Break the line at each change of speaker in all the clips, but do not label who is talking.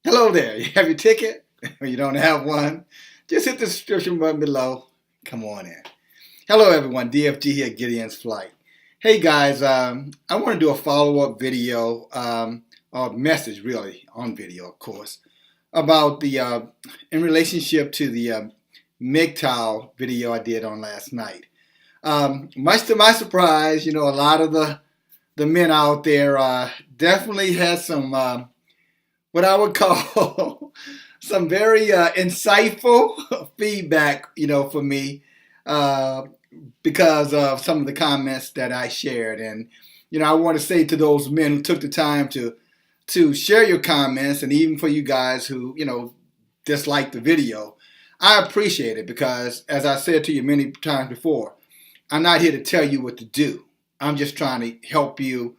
Hello there. You have your ticket? Or you don't have one? Just hit the subscription button below. Come on in. Hello everyone. DFG here, Gideon's Flight. Hey guys, I want to do a follow-up video, or message really, on video of course, about the, in relationship to the MGTOW video I did on last night. Much to my surprise, a lot of the men out there definitely had some what I would call some very insightful feedback, for me, because of some of the comments that I shared. And, I want to say to those men who took the time to share your comments, and even for you guys who, disliked the video, I appreciate it because, as I said to you many times before, I'm not here to tell you what to do. I'm just trying to help you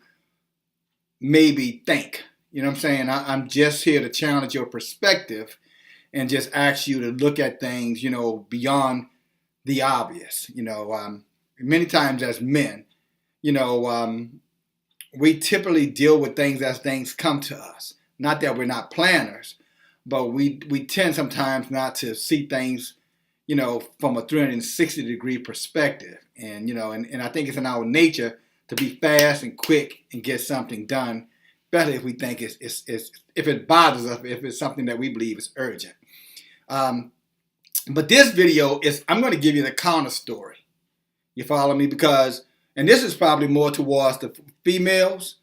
maybe think. You know what I'm saying? I'm just here to challenge your perspective and just ask you to look at things, beyond the obvious. Many times as men, we typically deal with things as things come to us. Not that we're not planners, but we tend sometimes not to see things, from a 360-degree perspective. And, and I think it's in our nature to be fast and quick and get something done. Better if we think it's if it bothers us, if it's something that we believe is urgent. But this video I'm going to give you the counter story. You follow me? Because, and this is probably more towards the females,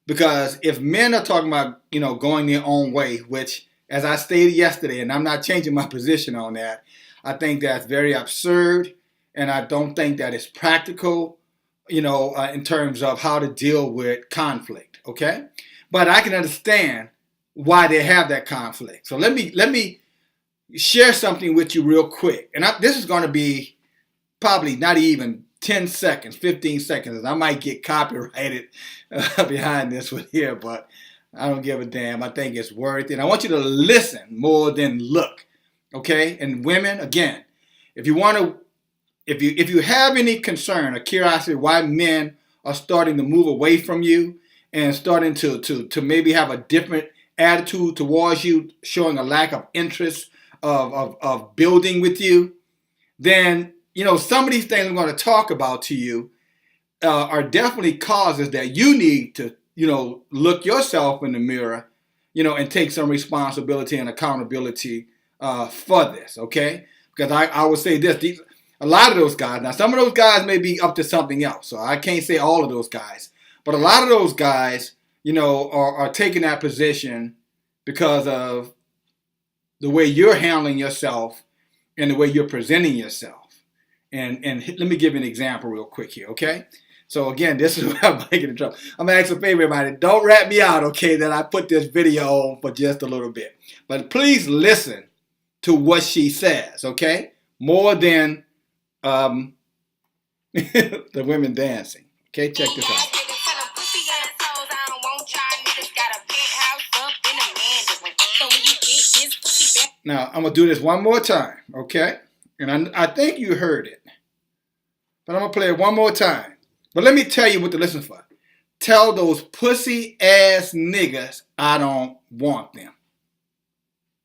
because if men are talking about, going their own way, which, as I stated yesterday, and I'm not changing my position on that, I think that's very absurd, and I don't think that it's practical, in terms of how to deal with conflict, okay? But I can understand why they have that conflict. So let me share something with you real quick. And this is going to be probably not even 10 seconds, 15 seconds. And I might get copyrighted behind this one here, but I don't give a damn. I think it's worth it. I want you to listen more than look, okay? And women, again, if you have any concern or curiosity why men are starting to move away from you, and starting to maybe have a different attitude towards you, showing a lack of interest of building with you, then, some of these things I'm going to talk about to you are definitely causes that you need to, look yourself in the mirror, and take some responsibility and accountability for this, okay? Because I would say this, a lot of those guys, now some of those guys may be up to something else, so I can't say all of those guys. But a lot of those guys, are taking that position because of the way you're handling yourself and the way you're presenting yourself. And let me give you an example real quick here, okay? So again, this is where I'm making the trouble. I'm going to ask a favor, everybody. Don't rat me out, okay, that I put this video on for just a little bit. But please listen to what she says, okay? More than the women dancing. Okay, check this out. Now, I'm going to do this one more time, okay? And I think you heard it. But I'm going to play it one more time. But let me tell you what to listen for. Tell those pussy-ass niggas I don't want them.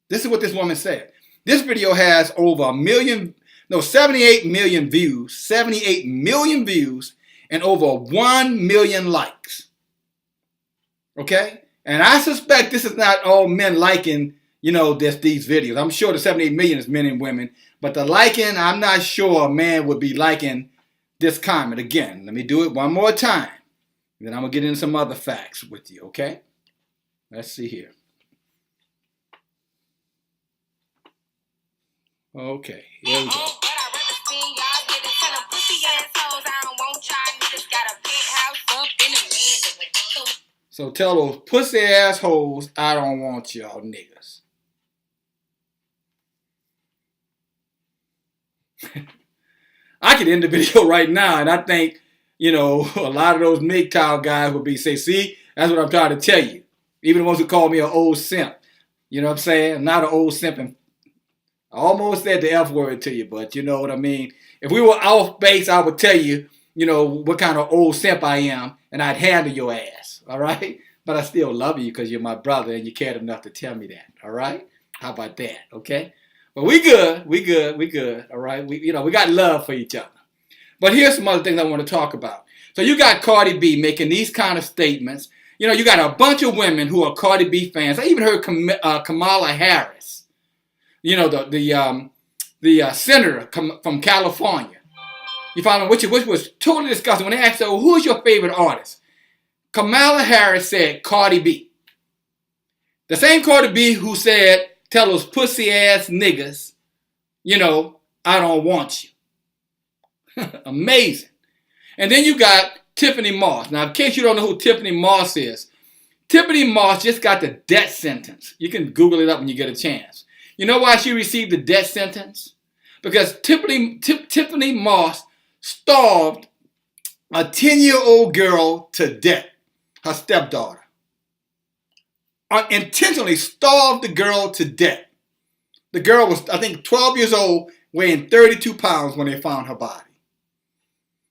This is what this woman said. This video has over 78 million views. 78 million views and over 1 million likes. Okay? And I suspect this is not all men liking these videos. I'm sure the 78 million is men and women, but the liking, I'm not sure a man would be liking this comment. Again, let me do it one more time. Then I'm going to get into some other facts with you, okay? Let's see here. Okay, here we go. So tell those pussy assholes I don't want y'all niggas. I could end the video right now, and I think, a lot of those MGTOW guys would say, see, that's what I'm trying to tell you. Even the ones who call me an old simp. You know what I'm saying? I'm not an old simp. And I almost said the F word to you, but you know what I mean. If we were off base, I would tell you, what kind of old simp I am, and I'd handle your ass. All right? but I still love you because you're my brother and you cared enough to tell me that. All right? How about that? Okay? But we good. We good. We good. All right? We got love for each other. But here's some other things I want to talk about. So you got Cardi B making these kind of statements. You got a bunch of women who are Cardi B fans. I even heard Kamala Harris, the senator from California. You follow, which was totally disgusting. When they asked her, well, who's your favorite artist? Kamala Harris said Cardi B. The same Cardi B who said, tell those pussy ass niggas, I don't want you. Amazing. And then you got Tiffany Moss. Now, in case you don't know who Tiffany Moss is, Tiffany Moss just got the death sentence. You can Google it up when you get a chance. You know why she received the death sentence? Because Tiffany Moss starved a 10-year-old girl to death, her stepdaughter. Intentionally starved the girl to death. The girl was, I think, 12 years old, weighing 32 pounds when they found her body.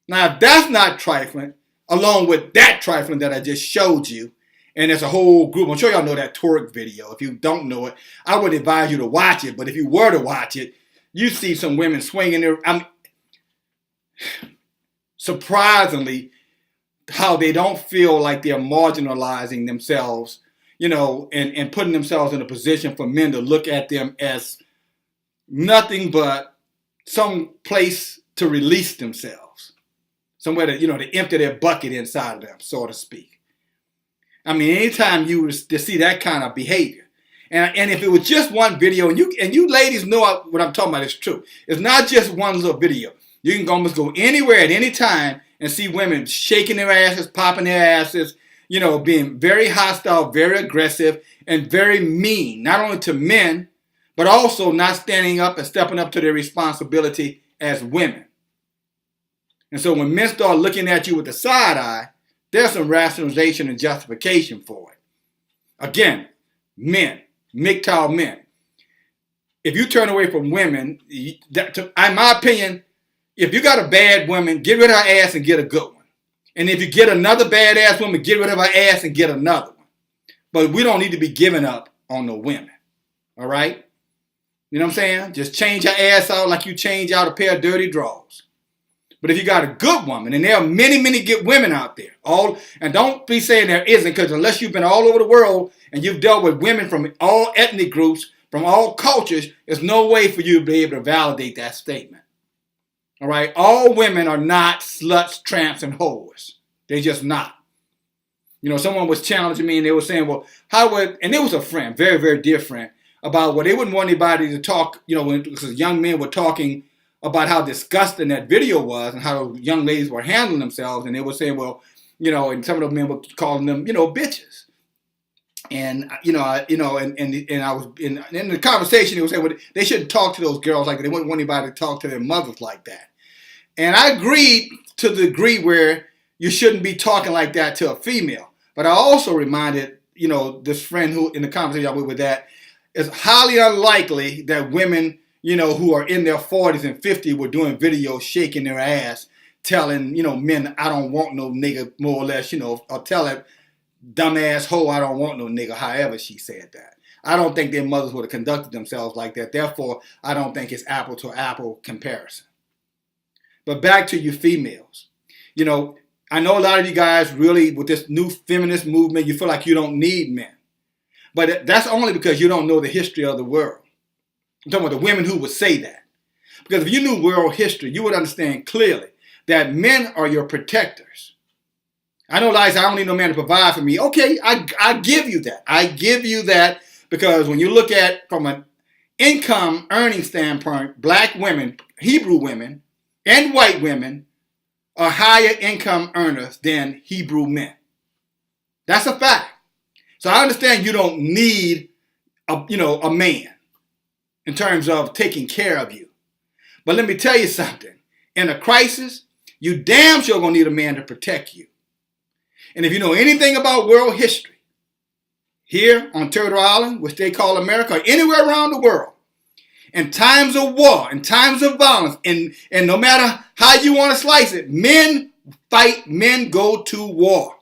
Now, if that's not trifling, along with that trifling that I just showed you, and there's a whole group, I'm sure y'all know that twerk video. If you don't know it, I would advise you to watch it. But if you were to watch it, you see some women swinging their, surprisingly, how they don't feel like they're marginalizing themselves, and putting themselves in a position for men to look at them as nothing but some place to release themselves. Somewhere to empty their bucket inside of them, so to speak. I mean, anytime you to see that kind of behavior, and if it was just one video, and you ladies know what I'm talking about is true. It's not just one little video. You can almost go anywhere at any time and see women shaking their asses, popping their asses, being very hostile, very aggressive, and very mean, not only to men, but also not standing up and stepping up to their responsibility as women. And so when men start looking at you with the side eye, there's some rationalization and justification for it. Again, men, MGTOW men. If you turn away from women, in my opinion, if you got a bad woman, get rid of her ass and get a good one. And if you get another badass woman, get rid of her ass and get another one. But we don't need to be giving up on the women. All right? You know what I'm saying? Just change your ass out like you change out a pair of dirty drawers. But if you got a good woman, and there are many, many good women out there, and don't be saying there isn't, because unless you've been all over the world and you've dealt with women from all ethnic groups, from all cultures, there's no way for you to be able to validate that statement. All right? All women are not sluts, tramps, and whores. They're just not. Someone was challenging me, and they were saying, well, and it was a friend, very, very dear friend, about, well, they wouldn't want anybody to talk, because young men were talking about how disgusting that video was and how young ladies were handling themselves. And they were saying, well, and some of the men were calling them, bitches. And, and I was in the conversation, they were saying, well, they shouldn't talk to those girls like that. They wouldn't want anybody to talk to their mothers like that. And I agreed to the degree where you shouldn't be talking like that to a female. But I also reminded, this friend who in the conversation I was with that, it's highly unlikely that women, who are in their 40s and 50s were doing videos shaking their ass, telling, men, I don't want no nigga, more or less, or tell that dumbass hoe, I don't want no nigga, however she said that. I don't think their mothers would have conducted themselves like that. Therefore, I don't think it's apple to apple comparison. But back to you females. I know a lot of you guys really, with this new feminist movement, you feel like you don't need men. But that's only because you don't know the history of the world. I'm talking about the women who would say that. Because if you knew world history, you would understand clearly that men are your protectors. I know lies, I don't need no man to provide for me. Okay, I give you that. I give you that because when you look at from an income earning standpoint, black women, Hebrew women, and white women are higher income earners than Hebrew men. That's a fact. So I understand you don't need a man in terms of taking care of you. But let me tell you something. In a crisis, you damn sure gonna need a man to protect you. And if you know anything about world history, here on Turtle Island, which they call America, or anywhere around the world, in times of war, in times of violence, and no matter how you want to slice it, men fight, men go to war.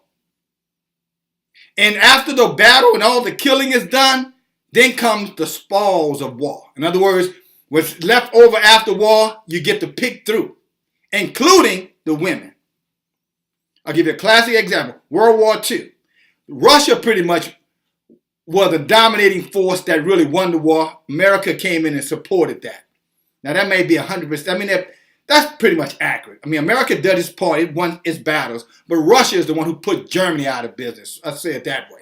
And after the battle and all the killing is done, then comes the spoils of war. In other words, what's left over after war, you get to pick through, including the women. I'll give you a classic example. World War II. Russia pretty much was the dominating force that really won the war. America came in and supported that. Now, that may be 100%. I mean, that's pretty much accurate. I mean, America did its part. It won its battles. But Russia is the one who put Germany out of business. I'll say it that way.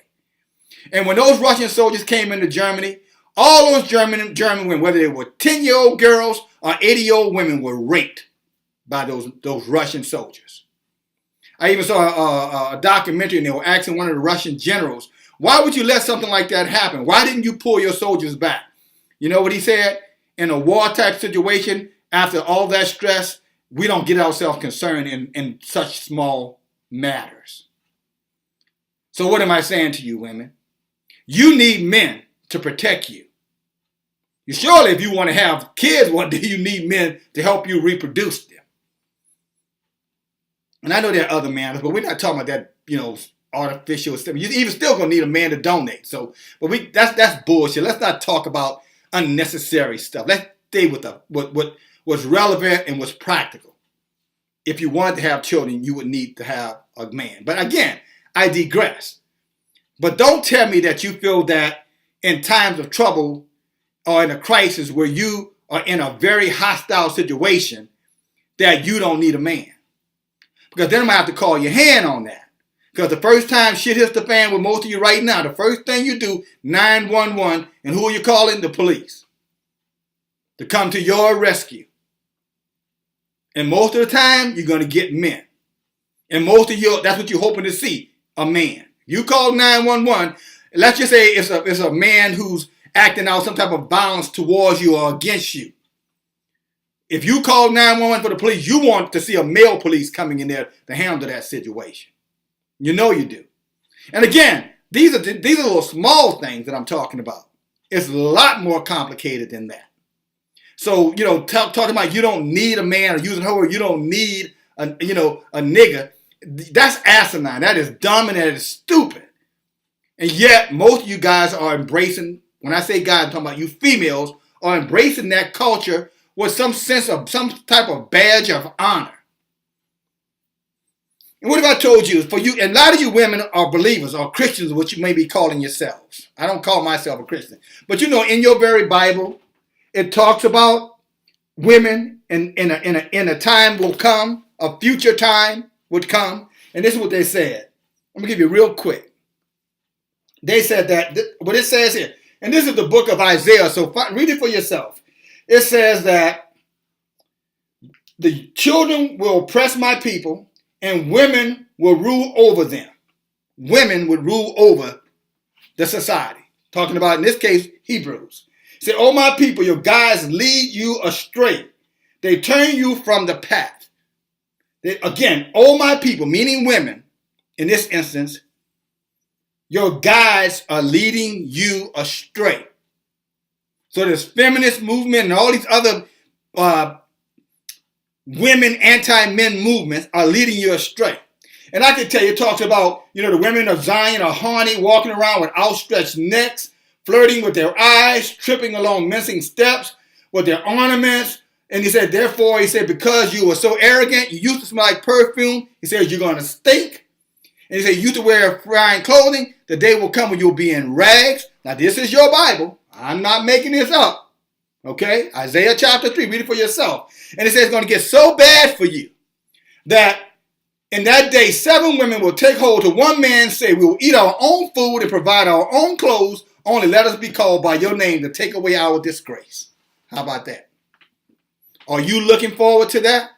And when those Russian soldiers came into Germany, all those German women, whether they were 10-year-old girls or 80-year-old women, were raped by those Russian soldiers. I even saw a documentary, and they were asking one of the Russian generals, why would you let something like that happen? Why didn't you pull your soldiers back? You know what he said? In a war-type situation, after all that stress, we don't get ourselves concerned in such small matters. So what am I saying to you, women? You need men to protect you. Surely, if you want to have kids one day, you need men to help you reproduce them. And I know there are other matters, but we're not talking about that, artificial stuff. You're even still going to need a man to donate. So, but that's bullshit. Let's not talk about unnecessary stuff. Let's stay with what's relevant and what's practical. If you wanted to have children, you would need to have a man. But again, I digress. But don't tell me that you feel that in times of trouble or in a crisis where you are in a very hostile situation that you don't need a man. Because then I'm going to have to call your hand on that. Because the first time shit hits the fan with most of you right now, the first thing you do, 911, and who are you calling? The police. To come to your rescue. And most of the time, you're going to get men. And most of you, that's what you're hoping to see, a man. You call 911, let's just say it's a man who's acting out some type of violence towards you or against you. If you call 911 for the police, you want to see a male police coming in there to handle that situation. You know you do. And again, these are little small things that I'm talking about. It's a lot more complicated than that. So, talking about you don't need a man or using her word, you don't need a nigger. That's asinine. That is dumb and that is stupid. And yet, most of you guys are embracing, when I say guys, I'm talking about you females, are embracing that culture with some sense of some type of badge of honor. And what if I told you, for you, and a lot of you women are believers or Christians, what you may be calling yourselves. I don't call myself a Christian. But in your very Bible, it talks about women in a time will come, a future time would come. And this is what they said. Let me give you real quick. They said that, what it says here, and this is the book of Isaiah, so read it for yourself. It says that the children will oppress my people, and women will rule over them. Women would rule over the society. Talking about, in this case, Hebrews. Say, oh, my people, your guides lead you astray. They turn you from the path. Again, oh, my people, meaning women, in this instance, your guides are leading you astray. So this feminist movement and all these other women anti-men movements are leading you astray. And I can tell you, it talks about, the women of Zion are horny, walking around with outstretched necks, flirting with their eyes, tripping along mincing steps with their ornaments. And he said, therefore, because you were so arrogant, you used to smell like perfume. He said, you're going to stink. And he said, you used to wear fine clothing. The day will come when you'll be in rags. Now, this is your Bible. I'm not making this up. Okay? Isaiah chapter 3. Read it for yourself. And it says it's going to get so bad for you that in that day, 7 women will take hold to one man, say, we will eat our own food and provide our own clothes. Only let us be called by your name to take away our disgrace. How about that? Are you looking forward to that?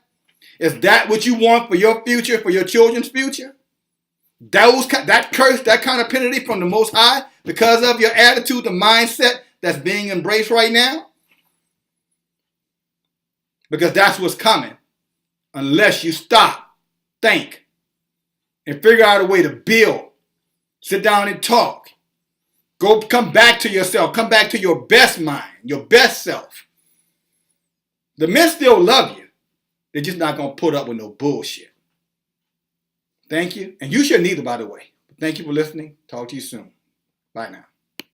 Is that what you want for your future, for your children's future? That curse, that kind of penalty from the Most High because of your attitude, the mindset that's being embraced right now? Because that's what's coming unless you stop, think, and figure out a way to build. Sit down and talk. Come back to yourself. Come back to your best mind, your best self. The men still love you. They're just not going to put up with no bullshit. Thank you. And you shouldn't either, by the way. Thank you for listening. Talk to you soon. Bye now.